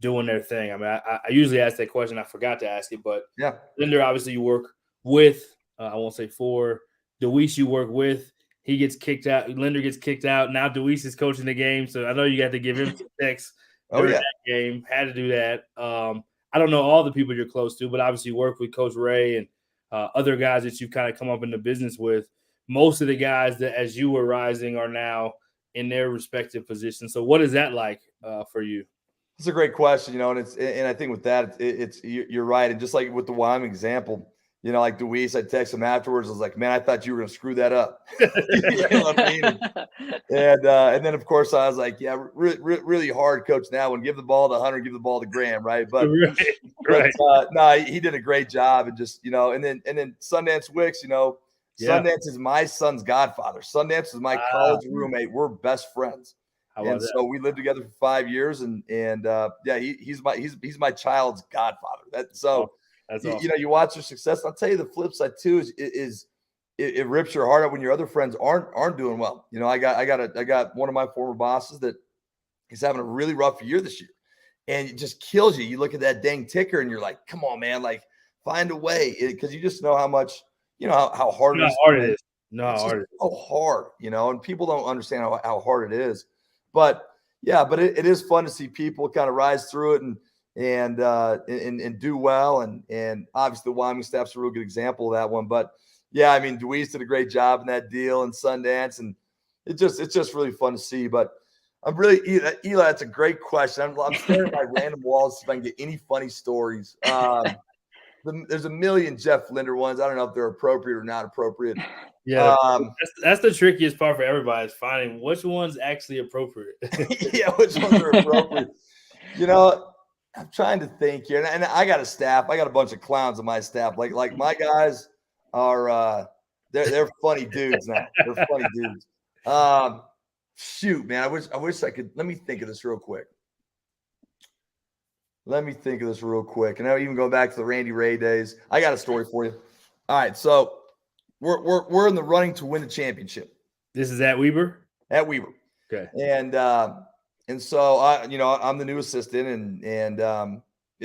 doing their thing? I mean, I usually ask that question. I forgot to ask it, but yeah, Linder, obviously you work with, I won't say for, Deweese you work with. He gets kicked out. Linder gets kicked out. Now Deweese is coaching the game, so I know you got to give him some texts. That game. Had to do that. I don't know all the people you're close to, but obviously you work with Coach Ray and other guys that you kind of come up in the business with. Most of the guys that, as you were rising, are now in their respective positions. So what is that like for you? It's a great question, and I think with that, you're right. And just like with the Wyoming example, like Deweese, I text him afterwards. I was like, man, I thought you were going to screw that up. You know what I mean? And then, of course, I was like, yeah, really hard coach now. When give the ball to Hunter, give the ball to Graham, right? But, right. No, he did a great job. And just, and then Sundance Wicks, Sundance is my son's godfather. Sundance is my college roommate. We're best friends. And so we lived together for 5 years, and he's my child's godfather. That's awesome. You watch their success. I'll tell you the flip side too is it rips your heart out when your other friends aren't doing well. I got one of my former bosses that he's having a really rough year this year, and it just kills you. You look at that dang ticker and you're like, come on, man, like find a way, because you just know how much how hard it is. So hard, and people don't understand how hard it is. But it is fun to see people kind of rise through it and do well. And obviously the Wyoming staff's a real good example of that one. But yeah, I mean, Deweese did a great job in that deal and Sundance, and it's just really fun to see. But I'm really, Eli, that's a great question. I'm staring at my random walls to see if I can get any funny stories. There's a million Jeff Linder ones. I don't know if they're appropriate or not appropriate. Yeah, that's the trickiest part for everybody is finding which one's actually appropriate. Yeah, which ones are appropriate. I'm trying to think here, and I got a staff. I got a bunch of clowns on my staff. Like my guys are they're funny dudes now. They're funny dudes. Shoot, man, I wish I could. Let me think of this real quick. And now even going back to the Randy Ray days, I got a story for you. All right, so we're in the running to win the championship. This is at Weber? At Weber. Okay. And And so I'm the new assistant, and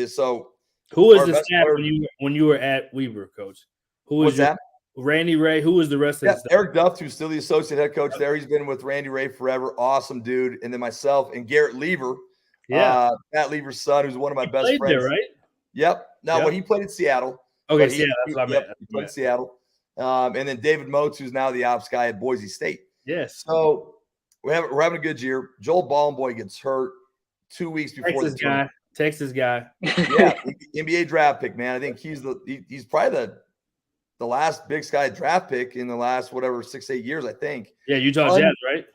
so who was our the best staff player- when you were at Weber, Coach? Who was what's your that? Randy Ray? Who was the rest of Yeah, the staff? Eric Duff, who's still the associate head coach there. He's been with Randy Ray forever. Awesome dude. And then myself and Garrett Lever. Yeah, Matt Lever's son, who's one of my best played friends. there, right? Yep. Now, Yep. Well, he played in Seattle. Okay, but yeah, that's what I meant. He played in Seattle. And then David Motes, who's now the ops guy at Boise State. Yes. So we're having a good year. Joel Ballenboy gets hurt 2 weeks before the tournament. Texas guy. Yeah, NBA draft pick, man. I think he's probably the last Big Sky draft pick in the last 6-8 years, I think. Yeah, Utah Jazz, right?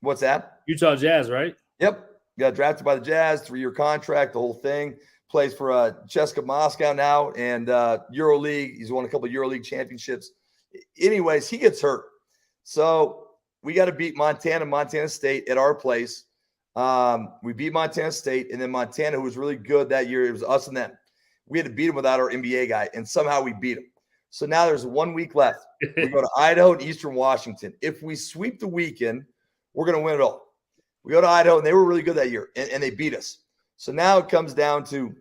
What's that? Utah Jazz, right? Yep. Got drafted by the Jazz, 3-year contract, the whole thing. Plays for CSKA Moscow now and EuroLeague. He's won a couple of EuroLeague championships. Anyways, he gets hurt. So we got to beat Montana State at our place. We beat Montana State, and then Montana, who was really good that year, it was us and them. We had to beat them without our NBA guy, and somehow we beat them. So now there's 1 week left. We go to Idaho and Eastern Washington. If we sweep the weekend, we're going to win it all. We go to Idaho, and they were really good that year, and they beat us. So now it comes down to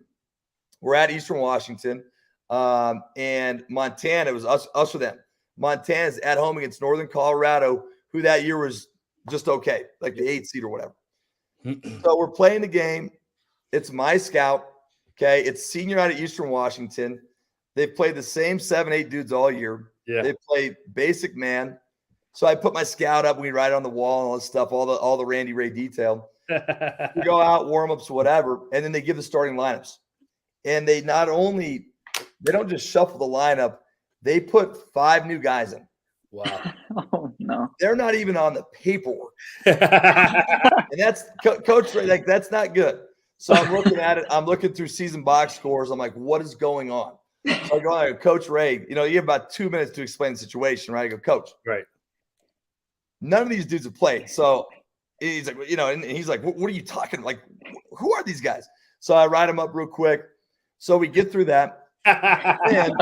we're at Eastern Washington, and Montana, it was us or them. Montana's at home against Northern Colorado, who that year was just okay, like the 8th seed or whatever. So we're playing the game. It's my scout, okay? It's senior night at Eastern Washington. They've played the same 7-8 dudes all year. Yeah. They played basic man. So I put my scout up and we write on the wall and all this stuff, all the Randy Ray detail. We go out, warm-ups, whatever, and then they give the starting lineups. And they don't just shuffle the lineup, they put 5 new guys in. Wow. Oh, no. They're not even on the paperwork. And that's Coach Ray, like, that's not good. So I'm looking at it. I'm looking through season box scores. I'm like, what is going on? So I go, Coach Ray, you have about 2 minutes to explain the situation, right? I go, Coach. Right. None of these dudes have played. So he's like, and he's like, what are you talking? Like, who are these guys? So I write them up real quick. So we get through that. And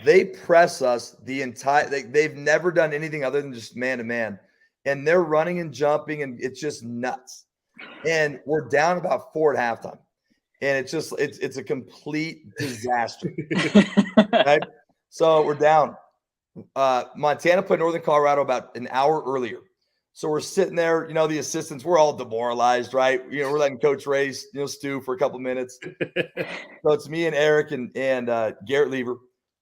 they press us the entire they've never done anything other than just man to man. And they're running and jumping, and it's just nuts. And we're down about 4 at halftime. And it's a complete disaster. Right? So we're down. Montana played Northern Colorado about an hour earlier. So we're sitting there, the assistants, we're all demoralized, right? We're letting Coach Ray, stew for a couple minutes. So it's me and Eric and Garrett Lever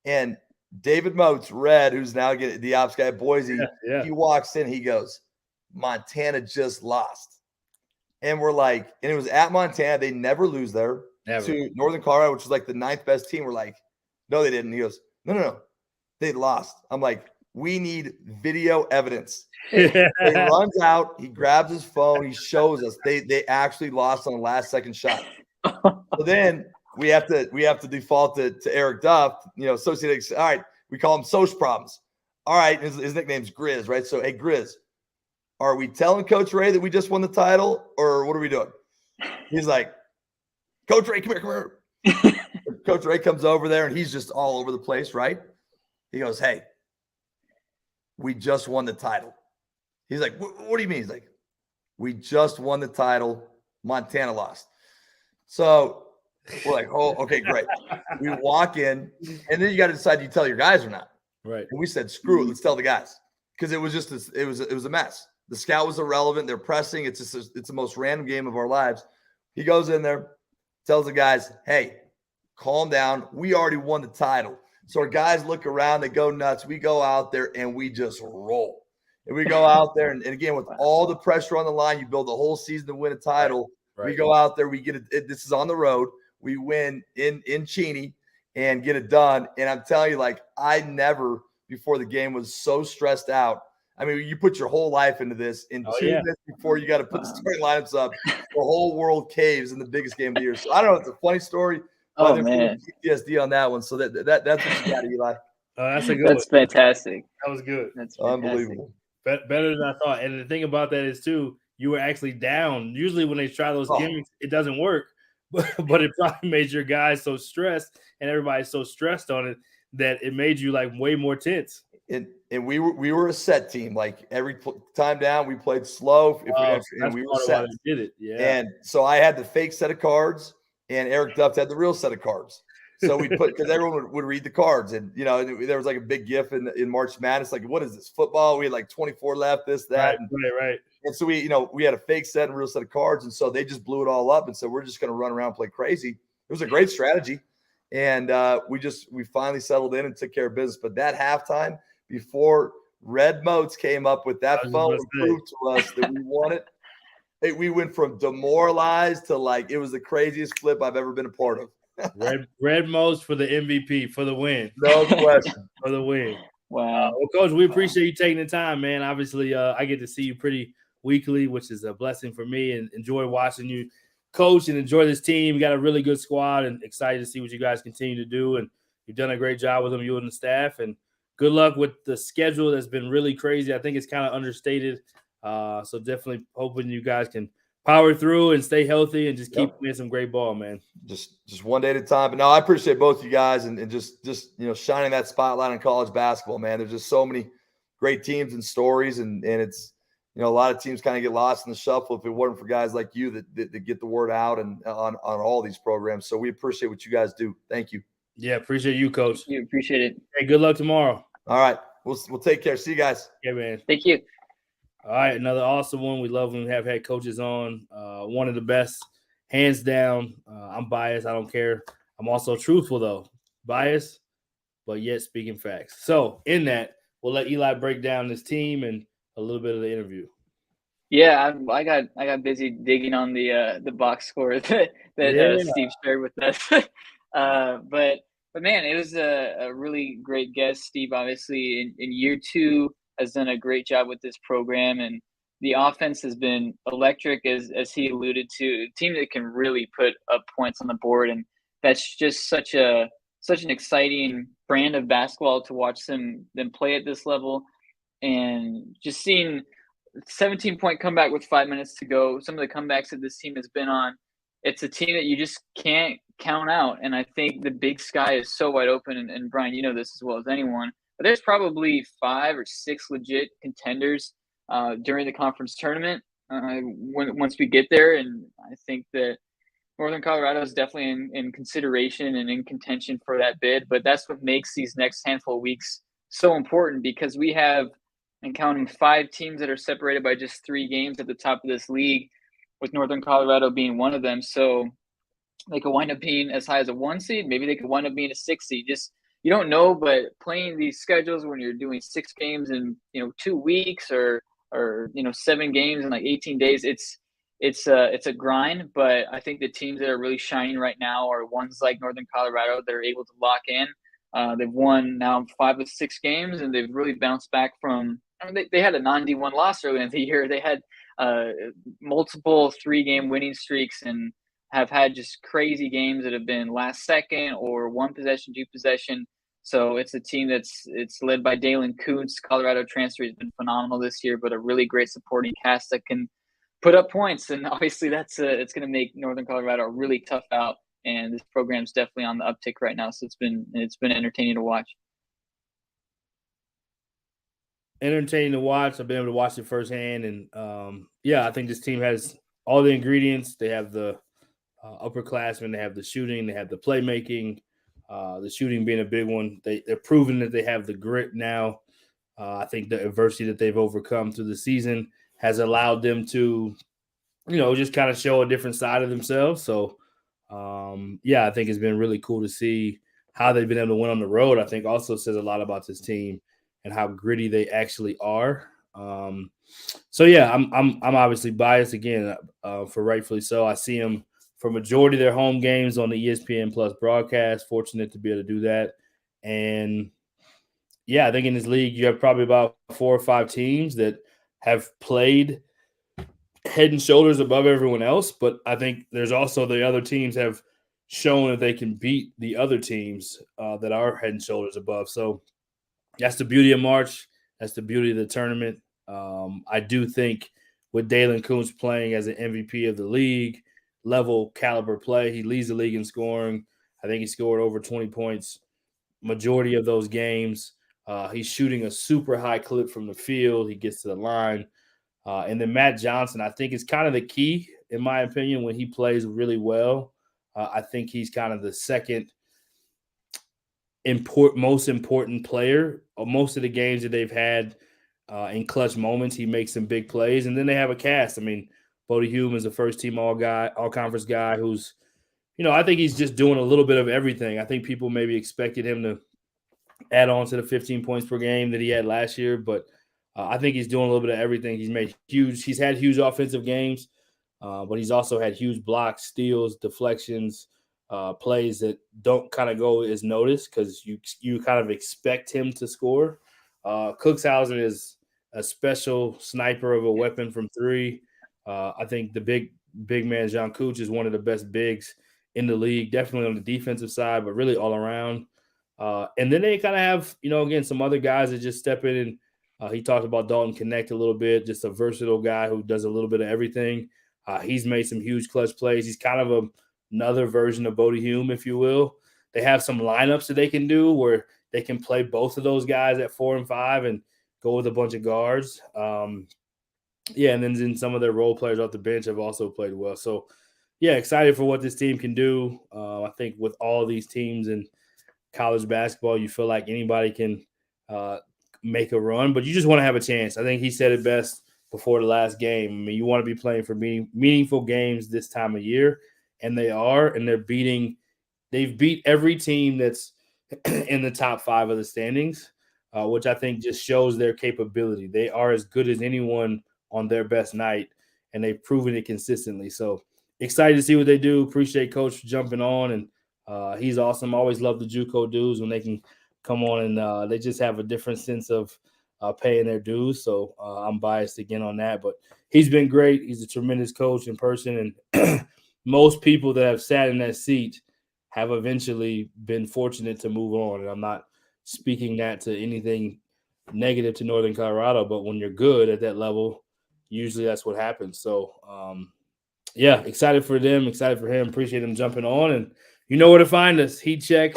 and David Motes, Red, who's now getting the ops guy at Boise. Yeah. He walks in, he goes, Montana just lost. And we're like, and it was at Montana. They never lose there. Never. To Northern Colorado, which was like the 9th best team. We're like, no, they didn't. He goes, no. They lost. I'm like, we need video evidence. He runs out. He grabs his phone. He shows us they actually lost on the last second shot. So then we have to default to Eric Duff, associated. All right, we call him Soch Problems. All right, his nickname's Grizz, right? So, hey, Grizz, are we telling Coach Ray that we just won the title, or what are we doing? He's like, Coach Ray, come here. Coach Ray comes over there, and he's just all over the place, right? He goes, hey, we just won the title. He's like, what do you mean? He's like, we just won the title. Montana lost. So we're like, oh, okay, great. We walk in, and then you got to decide, do you tell your guys or not? Right. And we said, screw it, let's tell the guys. Because it was just it was a mess. The scout was irrelevant. They're pressing. It's the most random game of our lives. He goes in there, tells the guys, hey, calm down. We already won the title. So our guys look around, they go nuts. We go out there and we just roll. And we go out there, and again, with all the pressure on the line, you build the whole season to win a title. Right. We go out there, we get it. This is on the road. We win in Cheney and get it done. And I'm telling you, like, I never before the game was so stressed out. I mean, you put your whole life into this. In 2 minutes before you got to put the starting lineups up, the whole world caves in the biggest game of the year. So I don't know. It's a funny story. Oh, man. PTSD on that one. So that's what you got, Eli. That's a good That's one. fantastic. That was good. That's fantastic. Unbelievable. Better than I thought. And the thing about that is, too, you were actually down. Usually when they try those gimmicks, it doesn't work. But it probably made your guys so stressed and everybody's so stressed on it that it made you, like, way more tense. and we were a set team. Like every time down, we played slow. And we were set. Did it, yeah. And so I had the fake set of cards, and Eric Duff had the real set of cards. So we put because everyone would read the cards, and there was like a big gif in March Madness, like what is this football? We had like 24 left, this that, right. And so we had a fake set and real set of cards, and so they just blew it all up, and so we're just going to run around and play crazy. It was a great strategy, and we finally settled in and took care of business. But that halftime before Red Moats came up with that phone and proved to us that we won it. We went from demoralized to like it was the craziest flip I've ever been a part of. Red Moats for the MVP, for the win. No question. For the win. Wow. Well, Coach, we appreciate you taking the time, man. Obviously, I get to see you pretty weekly, which is a blessing for me, and enjoy watching you coach and enjoy this team. You got a really good squad, and excited to see what you guys continue to do. And you've done a great job with them, you and the staff. And good luck with the schedule that's been really crazy. I think it's kind of understated. So definitely hoping you guys can power through and stay healthy and just keep playing some great ball, man. Just one day at a time. But no, I appreciate both you guys and just shining that spotlight on college basketball, man. There's just so many great teams and stories, and it's a lot of teams kind of get lost in the shuffle if it weren't for guys like you that get the word out and on all these programs. So we appreciate what you guys do. Thank you. Yeah, appreciate you, Coach. You appreciate it. Hey, good luck tomorrow. All right, we'll take care. See you guys. Yeah, man. Thank you. All right, another awesome one. We love when we have head coaches on. One of the best, hands down. I'm biased. I don't care. I'm also truthful, though. Biased, but yet speaking facts. So in that, we'll let Eli break down this team and a little bit of the interview. Yeah, I got busy digging on the box score that Steve shared with us. But man, it was a really great guest. Steve, obviously, in year 2, has done a great job with this program, and the offense has been electric, as he alluded to. A team that can really put up points on the board, and that's just such an exciting brand of basketball to watch them play at this level. And just seeing 17-point comeback with 5 minutes to go, some of the comebacks that this team has been on, it's a team that you just can't count out. And I think the Big Sky is so wide open, and Brian, you know this as well as anyone, but there's probably 5 or 6 legit contenders during the conference tournament once we get there. And I think that Northern Colorado is definitely in consideration and in contention for that bid. But that's what makes these next handful of weeks so important, because we have, and counting 5 teams that are separated by just 3 games at the top of this league, with Northern Colorado being one of them. So they could wind up being as high as a 1 seed. Maybe they could wind up being a 6 seed. Just, you don't know, but playing these schedules when you're doing 6 games in 2 weeks or 7 games in like 18 days, it's a grind. But I think the teams that are really shining right now are ones like Northern Colorado that are able to lock in. They've won now 5 of 6 games, and they've really bounced back from. I mean, they had a non-D1 loss early in the year. They had multiple 3-game winning streaks and have had just crazy games that have been last second or 1 possession, 2 possession. So it's a team it's led by Dalen Kuntz. Colorado transfer has been phenomenal this year, but a really great supporting cast that can put up points. And obviously it's going to make Northern Colorado a really tough out. And this program's definitely on the uptick right now. So it's been entertaining to watch. Entertaining to watch. I've been able to watch it firsthand. And I think this team has all the ingredients. They have the upperclassmen, they have the shooting, they have the playmaking. The shooting being a big one. They're proving that they have the grit now. I think the adversity that they've overcome through the season has allowed them to, just kind of show a different side of themselves. So, I think it's been really cool to see how they've been able to win on the road. I think also says a lot about this team and how gritty they actually are. I'm obviously biased again, for rightfully so. I see them for majority of their home games on the ESPN Plus broadcast. Fortunate to be able to do that. And I think in this league, you have probably about 4 or 5 teams that have played head and shoulders above everyone else. But I think there's also the other teams have shown that they can beat the other teams that are head and shoulders above. So that's the beauty of March. That's the beauty of the tournament. I do think with Dalen Kuntz playing as an MVP of the league, level caliber play, he leads the league in scoring. I think he scored over 20 points majority of those games. He's shooting a super high clip from the field. He gets to the line. And then Matt Johnson, I think, is kind of the key, in my opinion, when he plays really well. I think he's kind of the second most important player. Most of the games that they've had in clutch moments, he makes some big plays. And then they have a cast. I mean, Bodie Hume is a first-team all-conference guy who's, I think he's just doing a little bit of everything. I think people maybe expected him to add on to the 15 points per game that he had last year, but I think he's doing a little bit of everything. He's had huge offensive games, but he's also had huge blocks, steals, deflections, plays that don't kind of go as noticed because you kind of expect him to score. Cookshausen is a special sniper of a weapon from three. I think the big man John Cooch is one of the best bigs in the league, definitely on the defensive side, but really all around. And then they kind of have, again, some other guys that just step in and he talked about Dalton Connect a little bit, just a versatile guy who does a little bit of everything. He's made some huge clutch plays. He's kind of another version of Bodie Hume, if you will. They have some lineups that they can do where they can play both of those guys at 4 and 5 and go with a bunch of guards. And then some of their role players off the bench have also played well. So, excited for what this team can do. I think with all these teams in college basketball, you feel like anybody can make a run, but you just want to have a chance. I think he said it best before the last game. I mean, you want to be playing for meaningful games this time of year, and they are, and they've beat every team that's in the top 5 of the standings, which I think just shows their capability. They are as good as anyone on their best night, and they've proven it consistently. So excited to see what they do. Appreciate Coach for jumping on, and he's awesome. Always love the JUCO dudes when they can come on and they just have a different sense of paying their dues. So I'm biased again on that, but he's been great. He's a tremendous coach in person, and most people that have sat in that seat have eventually been fortunate to move on. And I'm not speaking that to anything negative to Northern Colorado, but when you're good at that level, usually that's what happens. So excited for them, excited for him. Appreciate him jumping on, and you know where to find us. Heat Check.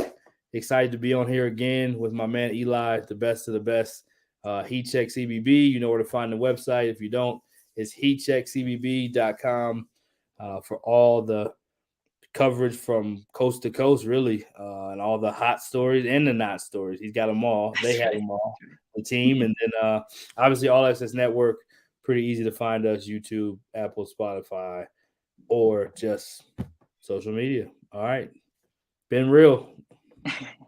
Excited to be on here again with my man Eli, the best of the best. Heat Check CBB. You know where to find the website. If you don't, it's heatcheckcbb.com for all the coverage from coast to coast, really, and all the hot stories and the not stories. He's got them all. They have them all, the team. And then obviously All Access Network, pretty easy to find us, YouTube, Apple, Spotify, or just social media. All right. Been real.